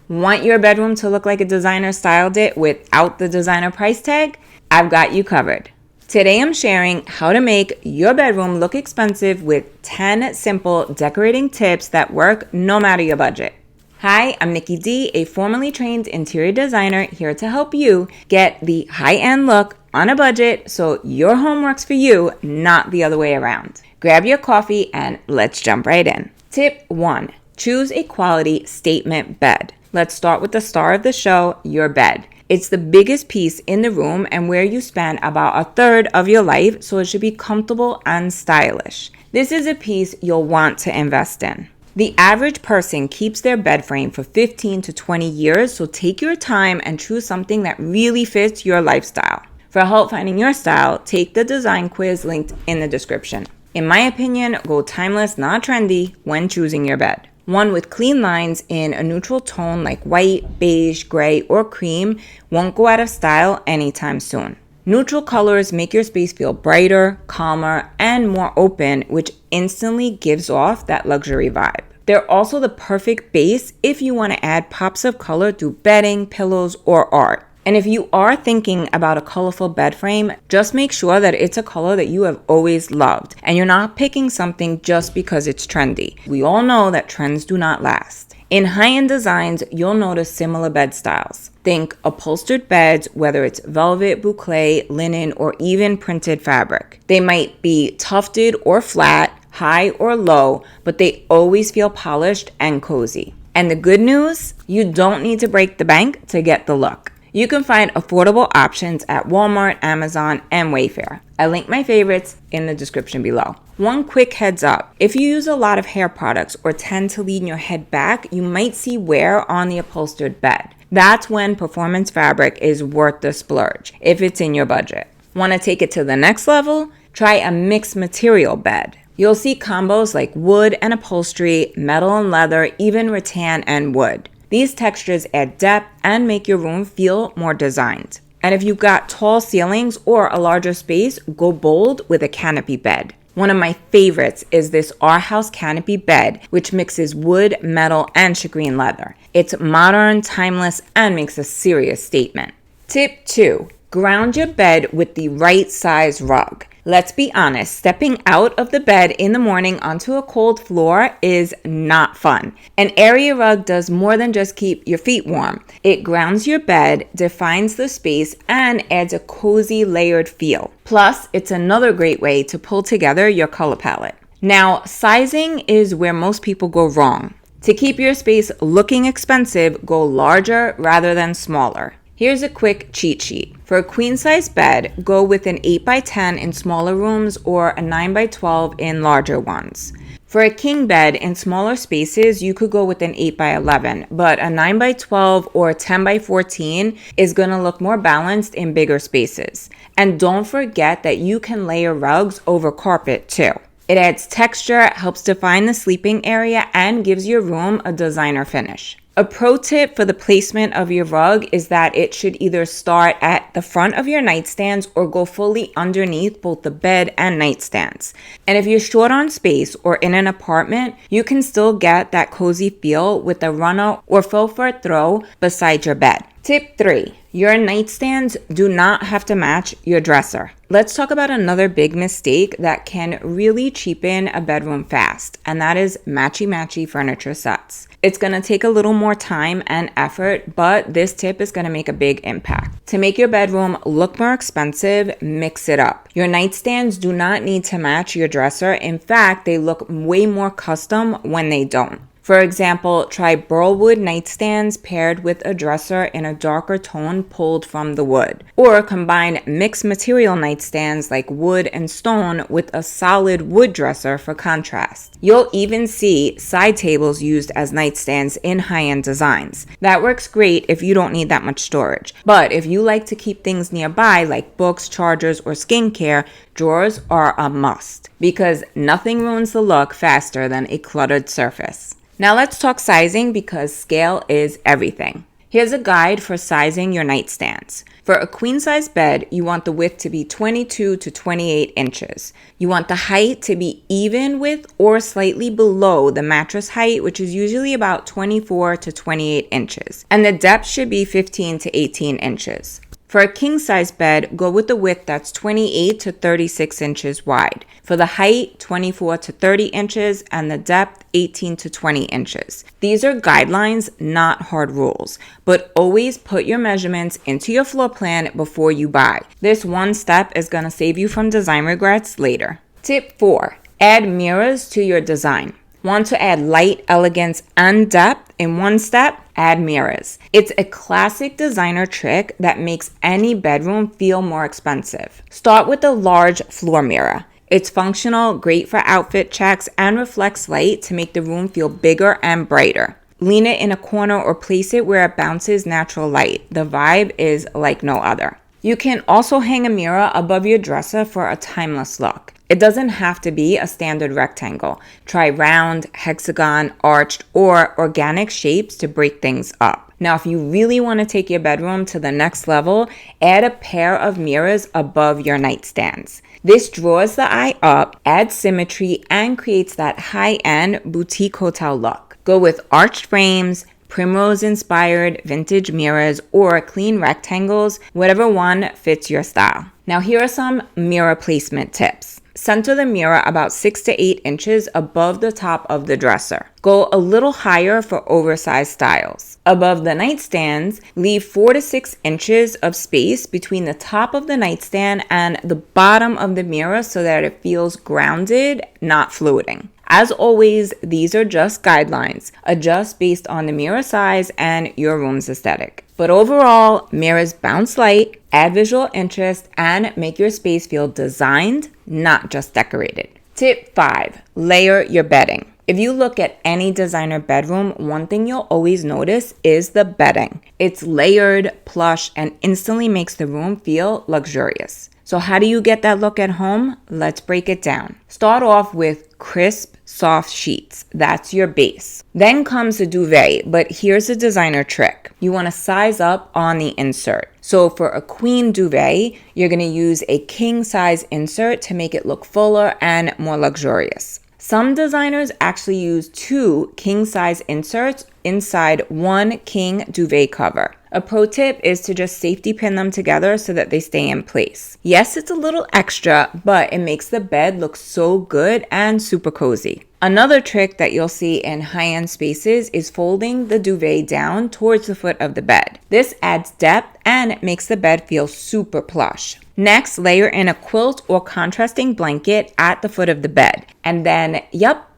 Want your bedroom to look like a designer styled it without the designer price tag? I've got you covered. Today I'm sharing how to make your bedroom look expensive with 10 simple decorating tips that work no matter your budget. Hi, I'm Nikki D, a formerly trained interior designer here to help you get the high-end look on a budget so your home works for you, not the other way around. Grab your coffee and let's jump right in. Tip 1. Choose a quality statement bed. Let's start with the star of the show, your bed. It's the biggest piece in the room and where you spend about a third of your life, so it should be comfortable and stylish. This is a piece you'll want to invest in. The average person keeps their bed frame for 15 to 20 years, so take your time and choose something that really fits your lifestyle. For help finding your style, take the design quiz linked in the description. In my opinion, go timeless, not trendy, when choosing your bed. One with clean lines in a neutral tone like white, beige, gray, or cream won't go out of style anytime soon. Neutral colors make your space feel brighter, calmer, and more open, which instantly gives off that luxury vibe. They're also the perfect base if you want to add pops of color through bedding, pillows, or art. And if you are thinking about a colorful bed frame, just make sure that it's a color that you have always loved and you're not picking something just because it's trendy. We all know that trends do not last. In high-end designs, you'll notice similar bed styles. Think upholstered beds, whether it's velvet, boucle, linen, or even printed fabric. They might be tufted or flat, high or low, but they always feel polished and cozy. And the good news, you don't need to break the bank to get the look. You can find affordable options at Walmart, Amazon, and Wayfair. I link my favorites in the description below. One quick heads up, if you use a lot of hair products or tend to lean your head back, you might see wear on the upholstered bed. That's when performance fabric is worth the splurge, if it's in your budget. Want to take it to the next level? Try a mixed material bed. You'll see combos like wood and upholstery, metal and leather, even rattan and wood. These textures add depth and make your room feel more designed. And if you've got tall ceilings or a larger space, go bold with a canopy bed. One of my favorites is this Our House canopy bed, which mixes wood, metal, and shagreen leather. It's modern, timeless, and makes a serious statement. Tip 2. Ground your bed with the right size rug. Let's be honest, stepping out of the bed in the morning onto a cold floor is not fun. An area rug does more than just keep your feet warm. It grounds your bed, defines the space, and adds a cozy layered feel. Plus, it's another great way to pull together your color palette. Now, sizing is where most people go wrong. To keep your space looking expensive, go larger rather than smaller. Here's a quick cheat sheet. For a queen size bed, go with an 8x10 in smaller rooms or a 9x12 in larger ones. For a king bed in smaller spaces, you could go with an 8x11, but a 9x12 or 10x14 is going to look more balanced in bigger spaces. And don't forget that you can layer rugs over carpet too. It adds texture, helps define the sleeping area, and gives your room a designer finish. A pro tip for the placement of your rug is that it should either start at the front of your nightstands or go fully underneath both the bed and nightstands. And if you're short on space or in an apartment, you can still get that cozy feel with a runner or faux fur throw beside your bed. Tip 3. Your nightstands do not have to match your dresser. Let's talk about another big mistake that can really cheapen a bedroom fast, and that is matchy-matchy furniture sets. It's going to take a little more time and effort, but this tip is going to make a big impact. To make your bedroom look more expensive, mix it up. Your nightstands do not need to match your dresser. In fact, they look way more custom when they don't. For example, try burlwood nightstands paired with a dresser in a darker tone pulled from the wood. Or combine mixed material nightstands like wood and stone with a solid wood dresser for contrast. You'll even see side tables used as nightstands in high-end designs. That works great if you don't need that much storage. But if you like to keep things nearby like books, chargers, or skincare, drawers are a must because nothing ruins the look faster than a cluttered surface. Now let's talk sizing because scale is everything. Here's a guide for sizing your nightstands. For a queen-size bed, you want the width to be 22 to 28 inches. You want the height to be even with or slightly below the mattress height, which is usually about 24 to 28 inches. And the depth should be 15 to 18 inches. For a king-size bed, go with the width that's 28 to 36 inches wide. For the height, 24 to 30 inches, and the depth, 18 to 20 inches. These are guidelines, not hard rules, but always put your measurements into your floor plan before you buy. This one step is going to save you from design regrets later. Tip 4. Add mirrors to your design. Want to add light, elegance, and depth in one step? Add mirrors. It's a classic designer trick that makes any bedroom feel more expensive. Start with a large floor mirror. It's functional, great for outfit checks, and reflects light to make the room feel bigger and brighter. Lean it in a corner or place it where it bounces natural light. The vibe is like no other. You can also hang a mirror above your dresser for a timeless look. It doesn't have to be a standard rectangle. Try round, hexagon, arched, or organic shapes to break things up. Now, if you really want to take your bedroom to the next level, add a pair of mirrors above your nightstands. This draws the eye up, adds symmetry, and creates that high-end boutique hotel look. Go with arched frames, primrose-inspired vintage mirrors, or clean rectangles, whatever one fits your style. Now, here are some mirror placement tips. Center the mirror about 6 to 8 inches above the top of the dresser. Go a little higher for oversized styles. Above the nightstands, leave 4 to 6 inches of space between the top of the nightstand and the bottom of the mirror so that it feels grounded, not floating. As always, these are just guidelines. Adjust based on the mirror size and your room's aesthetic. But overall, mirrors bounce light, add visual interest, and make your space feel designed, not just decorated. Tip 5. Layer your bedding. If you look at any designer bedroom, one thing you'll always notice is the bedding. It's layered, plush, and instantly makes the room feel luxurious. So how do you get that look at home? Let's break it down. Start off with crisp, soft sheets. That's your base. Then comes the duvet, but here's a designer trick. You want to size up on the insert. So for a queen duvet, you're going to use a king size insert to make it look fuller and more luxurious. Some designers actually use 2 king-size inserts inside one king duvet cover. A pro tip is to just safety pin them together so that they stay in place. Yes, it's a little extra, but it makes the bed look so good and super cozy. Another trick that you'll see in high-end spaces is folding the duvet down towards the foot of the bed. This adds depth and makes the bed feel super plush. Next, layer in a quilt or contrasting blanket at the foot of the bed. And then,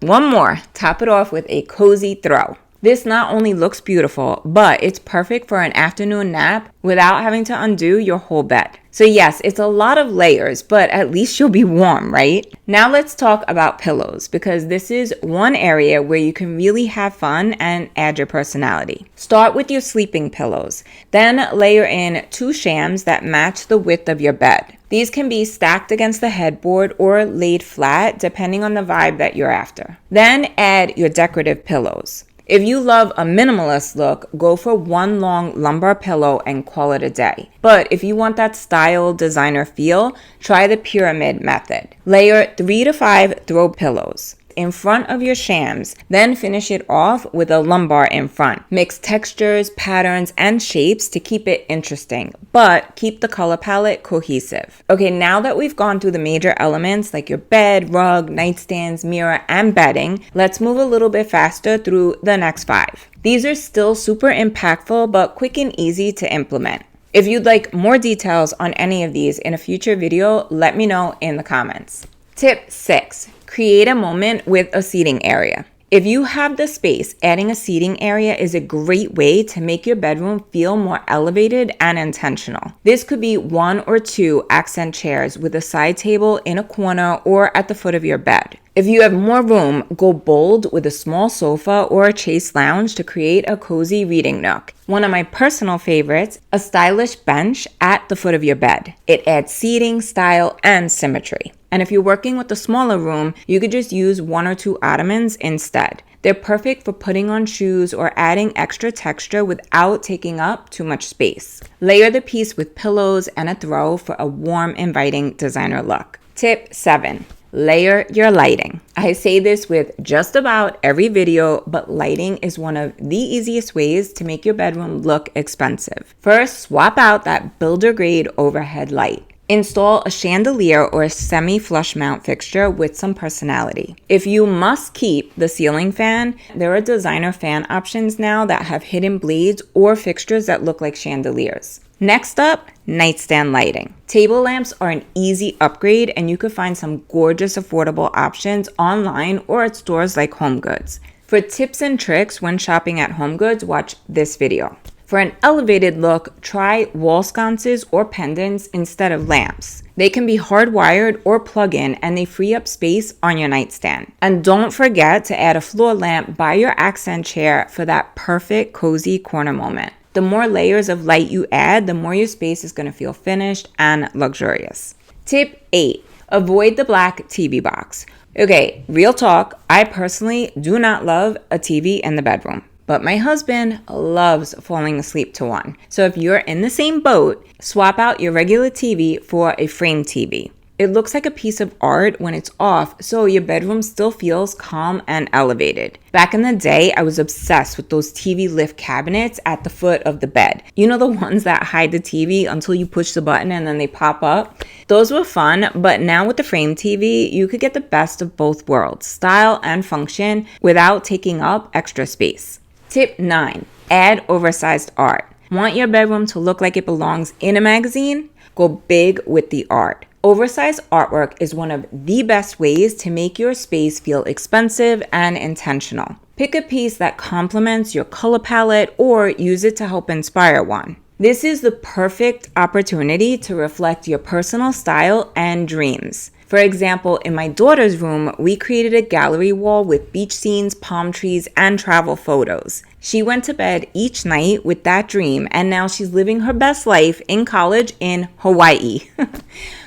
one more. Top it off with a cozy throw. This not only looks beautiful, but it's perfect for an afternoon nap without having to undo your whole bed. So yes, it's a lot of layers, but at least you'll be warm, right? Now let's talk about pillows, because this is one area where you can really have fun and add your personality. Start with your sleeping pillows, then layer in 2 shams that match the width of your bed. These can be stacked against the headboard or laid flat, depending on the vibe that you're after. Then add your decorative pillows. If you love a minimalist look, go for one long lumbar pillow and call it a day. But if you want that style designer feel, try the pyramid method. Layer 3 to 5 throw pillows in front of your shams, then finish it off with a lumbar in front. Mix textures, patterns, and shapes to keep it interesting, but keep the color palette cohesive. Okay, now that we've gone through the major elements like your bed, rug, nightstands, mirror, and bedding, let's move a little bit faster through the next 5. These are still super impactful, but quick and easy to implement. If you'd like more details on any of these in a future video, let me know in the comments. Tip 6. Create a moment with a seating area. If you have the space, adding a seating area is a great way to make your bedroom feel more elevated and intentional. This could be 1 or 2 accent chairs with a side table in a corner or at the foot of your bed. If you have more room, go bold with a small sofa or a chaise lounge to create a cozy reading nook. One of my personal favorites, a stylish bench at the foot of your bed. It adds seating, style, and symmetry. And if you're working with a smaller room, you could just use 1 or 2 ottomans instead. They're perfect for putting on shoes or adding extra texture without taking up too much space. Layer the piece with pillows and a throw for a warm, inviting designer look. Tip 7. Layer your lighting. I say this with just about every video, but lighting is one of the easiest ways to make your bedroom look expensive. First, swap out that builder grade overhead light. Install a chandelier or a semi-flush mount fixture with some personality. If you must keep the ceiling fan, there are designer fan options now that have hidden blades or fixtures that look like chandeliers. Next up, nightstand lighting. Table lamps are an easy upgrade, and you can find some gorgeous affordable options online or at stores like HomeGoods. For tips and tricks when shopping at HomeGoods, watch this video. For an elevated look, try wall sconces or pendants instead of lamps. They can be hardwired or plug-in, and they free up space on your nightstand. And don't forget to add a floor lamp by your accent chair for that perfect cozy corner moment. The more layers of light you add, the more your space is going to feel finished and luxurious. Tip 8. Avoid the black TV box. Okay, real talk, I personally do not love a TV in the bedroom, but my husband loves falling asleep to one. So if you're in the same boat, swap out your regular TV for a framed TV. It looks like a piece of art when it's off, so your bedroom still feels calm and elevated. Back in the day, I was obsessed with those TV lift cabinets at the foot of the bed. You know, the ones that hide the TV until you push the button and then they pop up? Those were fun, but now with the frame TV, you could get the best of both worlds, style and function, without taking up extra space. Tip 9. Add oversized art. Want your bedroom to look like it belongs in a magazine? Go big with the art. Oversized artwork is one of the best ways to make your space feel expensive and intentional. Pick a piece that complements your color palette or use it to help inspire one. This is the perfect opportunity to reflect your personal style and dreams. For example, in my daughter's room, we created a gallery wall with beach scenes, palm trees, and travel photos. She went to bed each night with that dream, and now she's living her best life in college in Hawaii.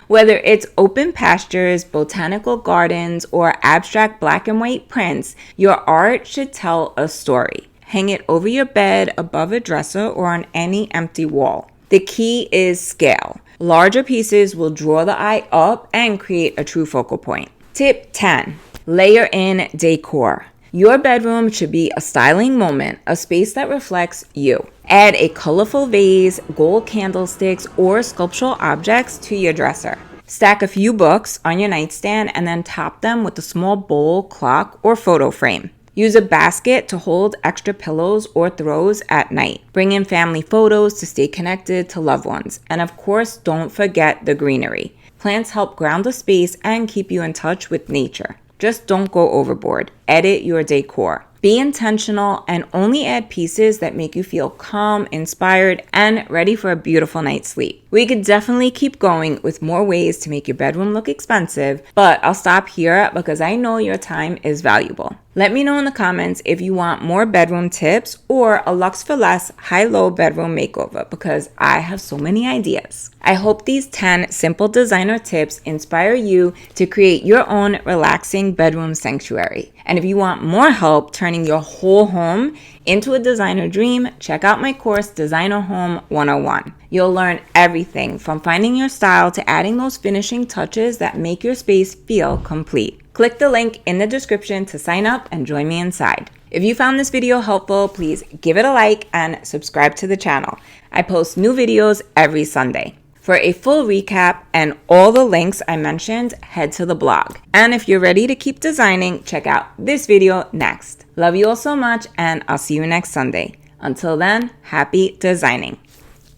Whether it's open pastures, botanical gardens, or abstract black and white prints, your art should tell a story. Hang it over your bed, above a dresser, or on any empty wall. The key is scale. Larger pieces will draw the eye up and create a true focal point. Tip 10. Layer in decor. Your bedroom should be a styling moment, a space that reflects you. Add a colorful vase, gold candlesticks, or sculptural objects to your dresser. Stack a few books on your nightstand and then top them with a small bowl, clock, or photo frame. Use a basket to hold extra pillows or throws at night. Bring in family photos to stay connected to loved ones. And of course, don't forget the greenery. Plants help ground the space and keep you in touch with nature. Just don't go overboard. Edit your decor. Be intentional and only add pieces that make you feel calm, inspired, and ready for a beautiful night's sleep. We could definitely keep going with more ways to make your bedroom look expensive, but I'll stop here because I know your time is valuable. Let me know in the comments if you want more bedroom tips or a Luxe for Less high-low bedroom makeover because I have so many ideas. I hope these 10 simple designer tips inspire you to create your own relaxing bedroom sanctuary. And if you want more help turning your whole home into a designer dream, check out my course, Designer Home 101. You'll learn everything from finding your style to adding those finishing touches that make your space feel complete. Click the link in the description to sign up and join me inside. If you found this video helpful, please give it a like and subscribe to the channel. I post new videos every Sunday. For a full recap and all the links I mentioned, head to the blog. And if you're ready to keep designing, check out this video next. Love you all so much, and I'll see you next Sunday. Until then, happy designing.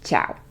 Ciao.